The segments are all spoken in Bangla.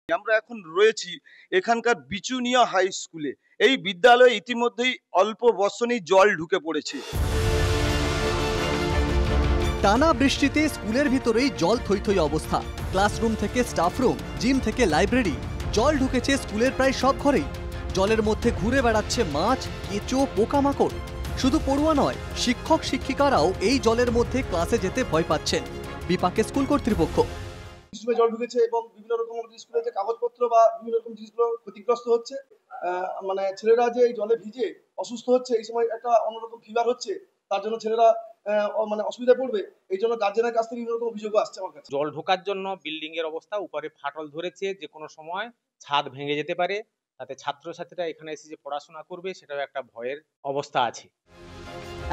আমরা এখন রয়েছি এখানকার বিচুনিয়া হাই স্কুলে। এই বিদ্যালয়ে ইতিমধ্যেই অল্প বর্ষণেই জল ঢুকে পড়েছে। টানা বৃষ্টিতে স্কুলের ভিতরেই জল থই থই অবস্থা। ক্লাসরুম থেকে স্টাফরুম, জিম থেকে লাইব্রেরি, জল ঢুকেছে স্কুলের প্রায় সব ঘরেই। জলের মধ্যে ঘুরে বেড়াচ্ছে মাছ, কেঁচো, পোকামাকড়। শুধু পড়ুয়া নয়, শিক্ষক শিক্ষিকারাও এই জলের মধ্যে ক্লাসে যেতে ভয় পাচ্ছেন। বিপাকে স্কুল কর্তৃপক্ষ। স্কুলে জল ঢুকেছে এবং বিভিন্ন রকম স্কুলে যে কাগজপত্র বা বিভিন্ন রকম জিনিসগুলো ক্ষতিগ্রস্ত হচ্ছে। মানে ছেলেরা যে এই জলে ভিজে অসুস্থ হচ্ছে, এই সময় একটা অন্যরকম ফিভার হচ্ছে, তার জন্য ছেলেরা মানে অসুবিধায় পড়বে। এই জন্য গার্জেনের কাছ থেকে বিভিন্ন রকম অভিযোগ আসছে আমার কাছে। জল ঢোকার জন্য বিল্ডিং এর অবস্থা, উপরে ফাটল ধরেছে, যে কোনো সময় ছাদ ভেঙে যেতে পারে। তাতে ছাত্রছাত্রীরা এখানে এসে যে পড়াশোনা করবে সেটাও একটা ভয়ের অবস্থা আছে।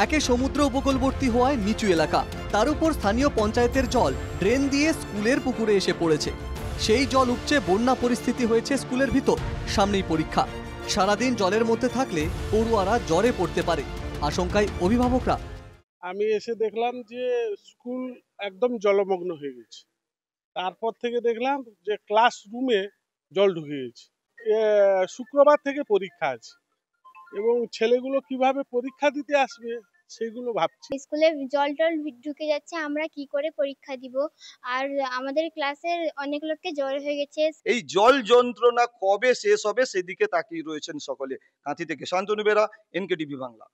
একে সমুদ্র উপকূলবর্তী হওয়ায় নিচু এলাকা, তার উপর স্থানীয় পঞ্চায়েতের জল ড্রেন দিয়ে স্কুলের পুকুরে এসে পড়েছে। সেই জল উপচে বন্যা পরিস্থিতি হয়েছে স্কুলের ভিতর। সামনেই পরীক্ষা, সারাদিন জলের মধ্যে থাকলে পড়ুয়ারা জ্বরে পড়তে পারে, আশঙ্কায় অভিভাবকরা। আমি এসে দেখলাম যে স্কুল একদম জলমগ্ন হয়ে গেছে। তারপর থেকে দেখলাম যে ক্লাসরুমে জল ঢুকে গেছে। শুক্রবার থেকে পরীক্ষা আছে এবং ছেলেগুলো কিভাবে পরীক্ষা দিতে আসবে সেগুলো ভাবছি। স্কুলে জল টল ঢুকে যাচ্ছে, আমরা কি করে পরীক্ষা দিব। আর আমাদের ক্লাসের অনেক লোককে জ্বর হয়ে গেছে। এই জল যন্ত্রণা কবে শেষ হবে সেদিকে তাকিয়ে রয়েছেন সকলে। কাঁথি থেকে শান্তনু বেরা, NKTV বাংলা।